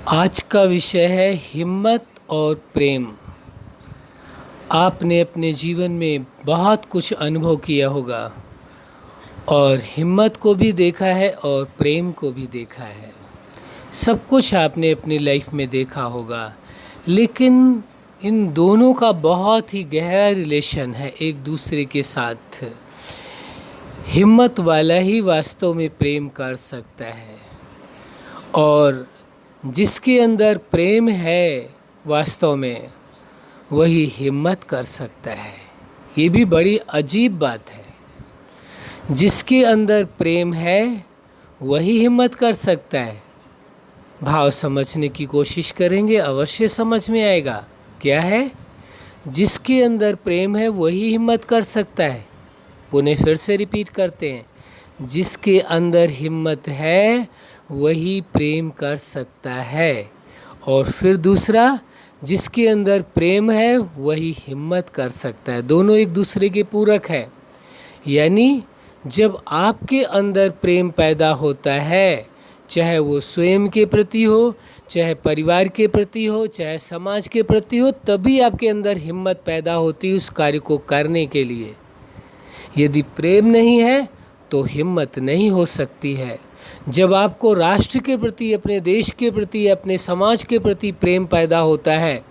आज का विषय है हिम्मत और प्रेम। आपने अपने जीवन में बहुत कुछ अनुभव किया होगा और हिम्मत को भी देखा है और प्रेम को भी देखा है। सब कुछ आपने अपनी लाइफ में देखा होगा, लेकिन इन दोनों का बहुत ही गहरा रिलेशन है एक दूसरे के साथ। हिम्मत वाला ही वास्तव में प्रेम कर सकता है और जिसके अंदर प्रेम है वास्तव में वही हिम्मत कर सकता है। ये भी बड़ी अजीब बात है। जिसके अंदर प्रेम है वही हिम्मत कर सकता है। भाव समझने की कोशिश करेंगे, अवश्य समझ में आएगा। क्या है? जिसके अंदर प्रेम है वही हिम्मत कर सकता है। पुनः फिर से रिपीट करते हैं, जिसके अंदर हिम्मत है वही प्रेम कर सकता है। और फिर दूसरा, जिसके अंदर प्रेम है वही हिम्मत कर सकता है। दोनों एक दूसरे के पूरक है। यानी जब आपके अंदर प्रेम पैदा होता है, चाहे वो स्वयं के प्रति हो, चाहे परिवार के प्रति हो, चाहे समाज के प्रति हो, तभी आपके अंदर हिम्मत पैदा होती है उस कार्य को करने के लिए। यदि प्रेम नहीं है तो हिम्मत नहीं हो सकती है। जब आपको राष्ट्र के प्रति, अपने देश के प्रति, अपने समाज के प्रति प्रेम पैदा होता है,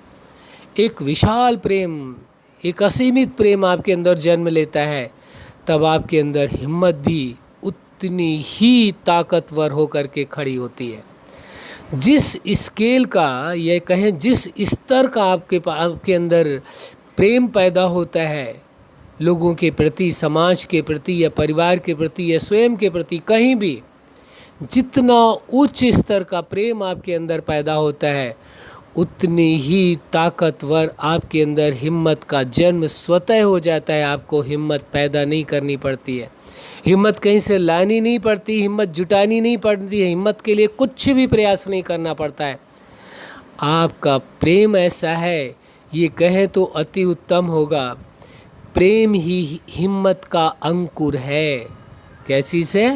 एक विशाल प्रेम, एक असीमित प्रेम आपके अंदर जन्म लेता है, तब आपके अंदर हिम्मत भी उतनी ही ताकतवर होकर के खड़ी होती है। जिस स्केल का, यह कहें जिस स्तर का आपके अंदर प्रेम पैदा होता है लोगों के प्रति, समाज के प्रति या परिवार के प्रति या स्वयं के प्रति, कहीं भी जितना उच्च स्तर का प्रेम आपके अंदर पैदा होता है, उतनी ही ताकतवर आपके अंदर हिम्मत का जन्म स्वतः हो जाता है। आपको हिम्मत पैदा नहीं करनी पड़ती है, हिम्मत कहीं से लानी नहीं पड़ती, हिम्मत जुटानी नहीं पड़ती है, हिम्मत के लिए कुछ भी प्रयास नहीं करना पड़ता है। आपका प्रेम ऐसा है, ये कहें तो अति उत्तम होगा, प्रेम ही हिम्मत का अंकुर है। कैसी से?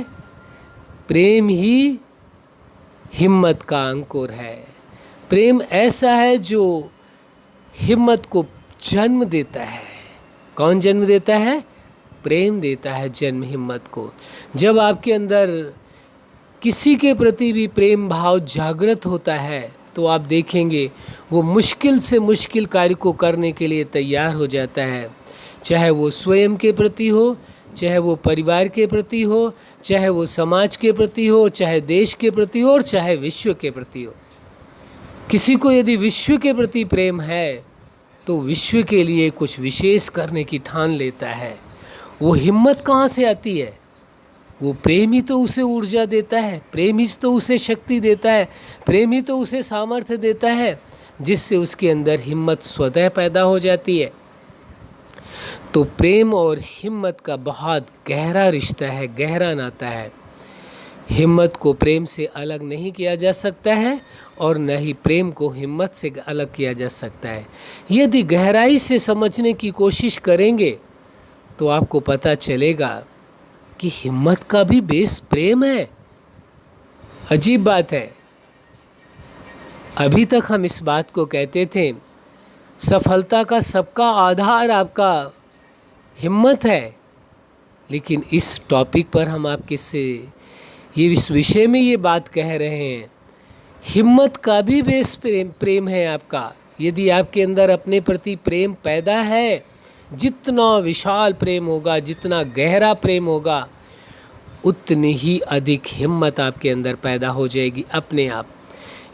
प्रेम ही हिम्मत का अंकुर है। प्रेम ऐसा है जो हिम्मत को जन्म देता है। कौन जन्म देता है? प्रेम देता है जन्म हिम्मत को। जब आपके अंदर किसी के प्रति भी प्रेम भाव जागृत होता है तो आप देखेंगे वो मुश्किल से मुश्किल कार्य को करने के लिए तैयार हो जाता है। चाहे वो स्वयं के प्रति हो, चाहे वो परिवार के प्रति हो, चाहे वो समाज के प्रति हो, चाहे देश के प्रति हो और चाहे विश्व के प्रति हो। किसी को यदि विश्व के प्रति प्रेम है तो विश्व के लिए कुछ विशेष करने की ठान लेता है। वो हिम्मत कहाँ से आती है? वो प्रेम ही तो उसे ऊर्जा देता है, प्रेम ही तो उसे शक्ति देता है, प्रेम ही तो उसे सामर्थ्य देता है, जिससे उसके अंदर हिम्मत स्वतः पैदा हो जाती है। तो प्रेम और हिम्मत का बहुत गहरा रिश्ता है, गहरा नाता है। हिम्मत को प्रेम से अलग नहीं किया जा सकता है और न ही प्रेम को हिम्मत से अलग किया जा सकता है। यदि गहराई से समझने की कोशिश करेंगे तो आपको पता चलेगा कि हिम्मत का भी बेस प्रेम है। अजीब बात है। अभी तक हम इस बात को कहते थे सफलता का सबका आधार आपका हिम्मत है, लेकिन इस टॉपिक पर हम आपके से इस विषय में ये बात कह रहे हैं, हिम्मत का भी बेस प्रेम है आपका। यदि आपके अंदर अपने प्रति प्रेम पैदा है, जितना विशाल प्रेम होगा, जितना गहरा प्रेम होगा, उतनी ही अधिक हिम्मत आपके अंदर पैदा हो जाएगी अपने आप।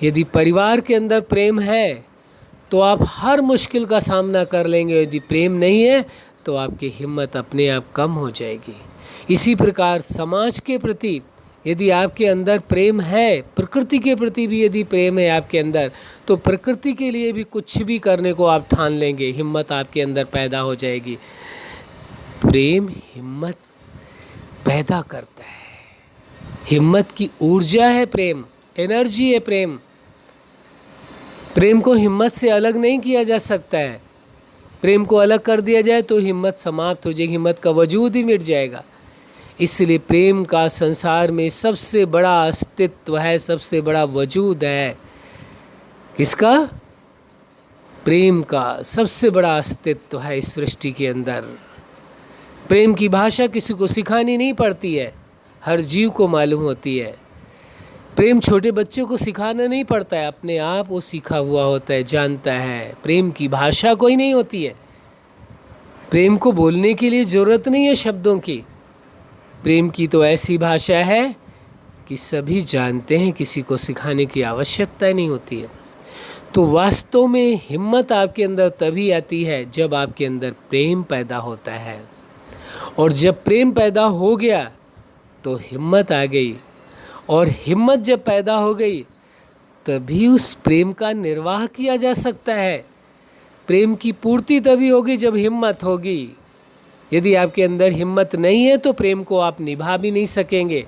यदि परिवार के अंदर प्रेम है तो आप हर मुश्किल का सामना कर लेंगे। यदि प्रेम नहीं है तो आपकी हिम्मत अपने आप कम हो जाएगी। इसी प्रकार समाज के प्रति यदि आपके अंदर प्रेम है, प्रकृति के प्रति भी यदि प्रेम है आपके अंदर, तो प्रकृति के लिए भी कुछ भी करने को आप ठान लेंगे, हिम्मत आपके अंदर पैदा हो जाएगी। प्रेम हिम्मत पैदा करता है। हिम्मत की ऊर्जा है प्रेम, एनर्जी है प्रेम। प्रेम को हिम्मत से अलग नहीं किया जा सकता है। प्रेम को अलग कर दिया जाए तो हिम्मत समाप्त हो जाएगी, हिम्मत का वजूद ही मिट जाएगा। इसलिए प्रेम का संसार में सबसे बड़ा अस्तित्व है, सबसे बड़ा वजूद है। किसका? प्रेम का सबसे बड़ा अस्तित्व है इस सृष्टि के अंदर। प्रेम की भाषा किसी को सिखानी नहीं पड़ती है, हर जीव को मालूम होती है। प्रेम छोटे बच्चों को सिखाना नहीं पड़ता है, अपने आप वो सीखा हुआ होता है, जानता है। प्रेम की भाषा कोई नहीं होती है। प्रेम को बोलने के लिए ज़रूरत नहीं है शब्दों की। प्रेम की तो ऐसी भाषा है कि सभी जानते हैं, किसी को सिखाने की आवश्यकता नहीं होती है। तो वास्तव में हिम्मत आपके अंदर तभी आती है जब आपके अंदर प्रेम पैदा होता है। और जब प्रेम पैदा हो गया तो हिम्मत आ गई, और हिम्मत जब पैदा हो गई तभी उस प्रेम का निर्वाह किया जा सकता है। प्रेम की पूर्ति तभी होगी जब हिम्मत होगी। यदि आपके अंदर हिम्मत नहीं है तो प्रेम को आप निभा भी नहीं सकेंगे।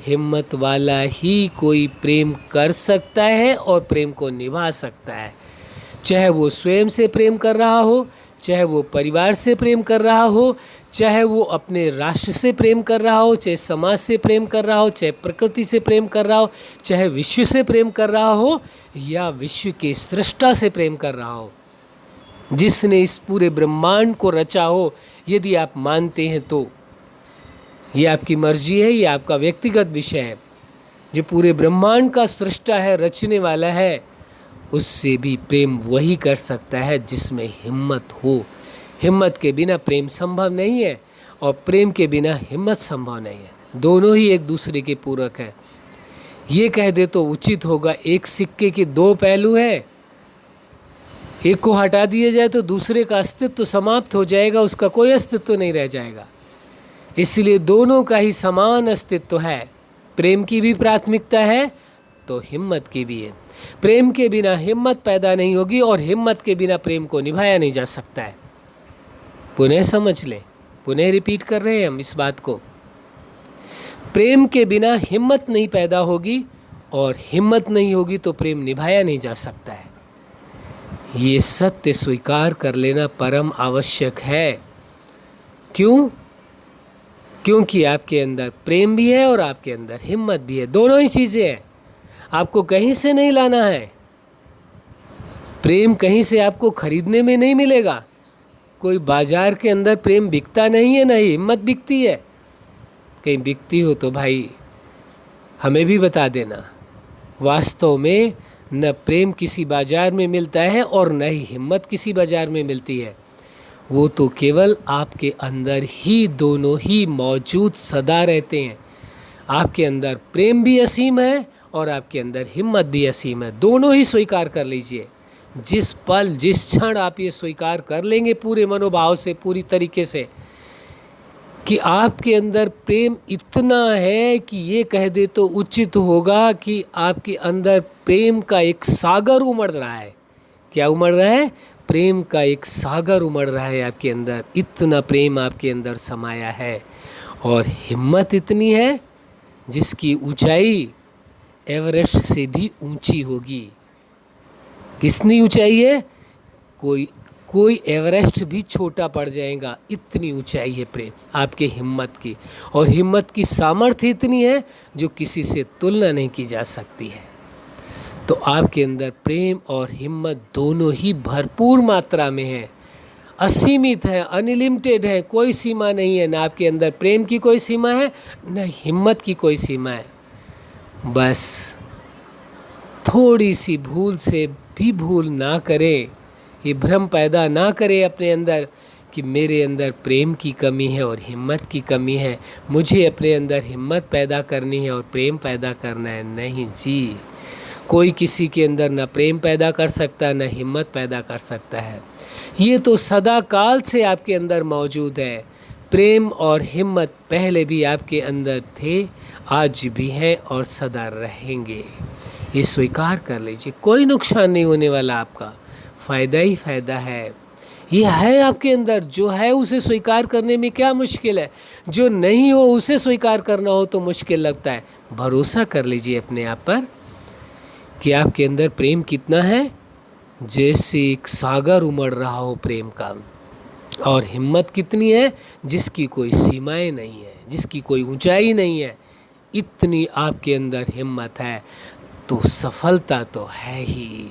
हिम्मत वाला ही कोई प्रेम कर सकता है और प्रेम को निभा सकता है। चाहे वो स्वयं से प्रेम कर रहा हो, चाहे वो परिवार से प्रेम कर रहा हो, चाहे वो अपने राष्ट्र से प्रेम कर रहा हो, चाहे समाज से प्रेम कर रहा हो, चाहे प्रकृति से प्रेम कर रहा हो, चाहे विश्व से प्रेम कर रहा हो, या विश्व के सृष्टा से प्रेम कर रहा हो, जिसने इस पूरे ब्रह्मांड को रचा हो। यदि आप मानते हैं तो ये आपकी मर्जी है, ये आपका व्यक्तिगत विषय है। जो पूरे ब्रह्मांड का सृष्टा है, रचने वाला है, उससे भी प्रेम वही कर सकता है जिसमें हिम्मत हो। हिम्मत के बिना प्रेम संभव नहीं है, और प्रेम के बिना हिम्मत संभव नहीं है। दोनों ही एक दूसरे के पूरक है। ये कह दे तो उचित होगा, एक सिक्के के दो पहलू है। एक को हटा दिया जाए तो दूसरे का अस्तित्व समाप्त हो जाएगा, उसका कोई अस्तित्व नहीं रह जाएगा। इसलिए दोनों का ही समान अस्तित्व है। प्रेम की भी प्राथमिकता है तो हिम्मत की भी है। प्रेम के बिना हिम्मत पैदा नहीं होगी, और हिम्मत के बिना प्रेम को निभाया नहीं जा सकता है। पुनः समझ लें, पुनः रिपीट कर रहे हैं हम इस बात को। प्रेम के बिना हिम्मत नहीं पैदा होगी, और हिम्मत नहीं होगी तो प्रेम निभाया नहीं जा सकता है। ये सत्य स्वीकार कर लेना परम आवश्यक है। क्यों? क्योंकि आपके अंदर प्रेम भी है और आपके अंदर हिम्मत भी है। दोनों ही चीज़ें हैं, आपको कहीं से नहीं लाना है। प्रेम कहीं से आपको खरीदने में नहीं मिलेगा। कोई बाजार के अंदर प्रेम बिकता नहीं है, नहीं हिम्मत बिकती है। कहीं बिकती हो तो भाई हमें भी बता देना। वास्तव में न प्रेम किसी बाजार में मिलता है और न ही हिम्मत किसी बाजार में मिलती है। वो तो केवल आपके अंदर ही दोनों ही मौजूद सदा रहते हैं। आपके अंदर प्रेम भी असीम है और आपके अंदर हिम्मत भी असीम है। दोनों ही स्वीकार कर लीजिए। जिस पल जिस क्षण आप ये स्वीकार कर लेंगे पूरे मनोभाव से, पूरी तरीके से, कि आपके अंदर प्रेम इतना है कि ये कह दे तो उचित होगा कि आपके अंदर प्रेम का एक सागर उमड़ रहा है। क्या उमड़ रहा है? प्रेम का एक सागर उमड़ रहा है आपके अंदर। इतना प्रेम आपके अंदर समाया है। और हिम्मत इतनी है जिसकी ऊंचाई एवरेस्ट से भी ऊंची होगी। कितनी ऊंचाई है? कोई एवरेस्ट भी छोटा पड़ जाएगा, इतनी ऊंचाई है प्रेम आपके हिम्मत की। और हिम्मत की सामर्थ्य इतनी है जो किसी से तुलना नहीं की जा सकती है। तो आपके अंदर प्रेम और हिम्मत दोनों ही भरपूर मात्रा में है, असीमित है, अनलिमिटेड है, कोई सीमा नहीं है। ना आपके अंदर प्रेम की कोई सीमा है, न हिम्मत की कोई सीमा है। बस थोड़ी सी भूल से भी भूल ना करें, ये भ्रम पैदा ना करें अपने अंदर कि मेरे अंदर प्रेम की कमी है और हिम्मत की कमी है, मुझे अपने अंदर हिम्मत पैदा करनी है और प्रेम पैदा करना है। नहीं जी, कोई किसी के अंदर ना प्रेम पैदा कर सकता, ना हिम्मत पैदा कर सकता है। ये तो सदा काल से आपके अंदर मौजूद है। प्रेम और हिम्मत पहले भी आपके अंदर थे, आज भी हैं और सदा रहेंगे। ये स्वीकार कर लीजिए। कोई नुकसान नहीं होने वाला, आपका फ़ायदा ही फ़ायदा है। ये है आपके अंदर, जो है उसे स्वीकार करने में क्या मुश्किल है? जो नहीं हो उसे स्वीकार करना हो तो मुश्किल लगता है। भरोसा कर लीजिए अपने आप पर कि आपके अंदर प्रेम कितना है, जैसे एक सागर उमड़ रहा हो प्रेम का। और हिम्मत कितनी है, जिसकी कोई सीमाएं नहीं है, जिसकी कोई ऊंचाई नहीं है। इतनी आपके अंदर हिम्मत है तो सफलता तो है ही।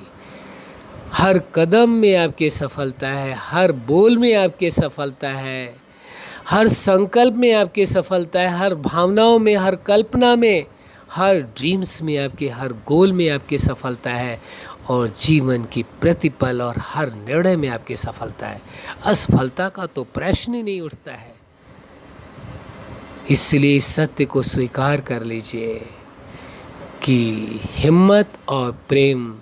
हर कदम में आपके सफलता है, हर बोल में आपके सफलता है, हर संकल्प में आपके सफलता है, हर भावनाओं में, हर कल्पना में, हर ड्रीम्स में आपके, हर गोल में आपके सफलता है और जीवन की प्रतिपल और हर निर्णय में आपकी सफलता है। असफलता का तो प्रश्न ही नहीं उठता है। इसलिए इस सत्य को स्वीकार कर लीजिए कि हिम्मत और प्रेम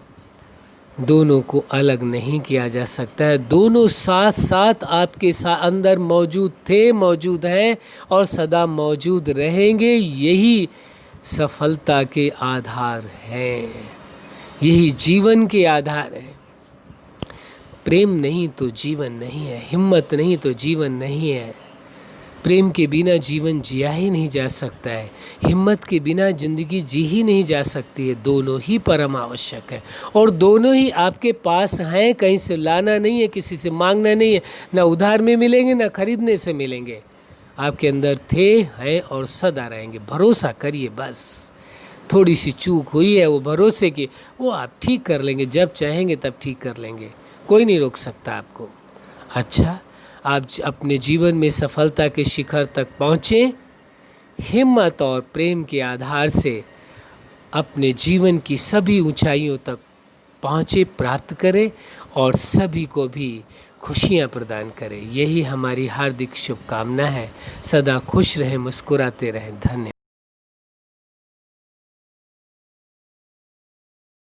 दोनों को अलग नहीं किया जा सकता है। दोनों साथ साथ आपके अंदर मौजूद थे, मौजूद हैं और सदा मौजूद रहेंगे। यही सफलता के आधार हैं, यही जीवन के आधार हैं। प्रेम नहीं तो जीवन नहीं है, हिम्मत नहीं तो जीवन नहीं है। प्रेम के बिना जीवन जिया ही नहीं जा सकता है, हिम्मत के बिना जिंदगी जी ही नहीं जा सकती है। दोनों ही परम आवश्यक है और दोनों ही आपके पास हैं, कहीं से लाना नहीं है, किसी से मांगना नहीं है। ना उधार में मिलेंगे, ना खरीदने से मिलेंगे। आपके अंदर थे, हैं और सदा रहेंगे। भरोसा करिए बस। थोड़ी सी चूक हुई है वो भरोसे की, वो आप ठीक कर लेंगे, जब चाहेंगे तब ठीक कर लेंगे, कोई नहीं रोक सकता आपको। अच्छा, आप अपने जीवन में सफलता के शिखर तक पहुँचें, हिम्मत और प्रेम के आधार से अपने जीवन की सभी ऊंचाइयों तक पहुँचे, प्राप्त करें और सभी को भी खुशियाँ प्रदान करें। यही हमारी हार्दिक शुभकामना है। सदा खुश रहें, मुस्कुराते रहें। धन्यवाद।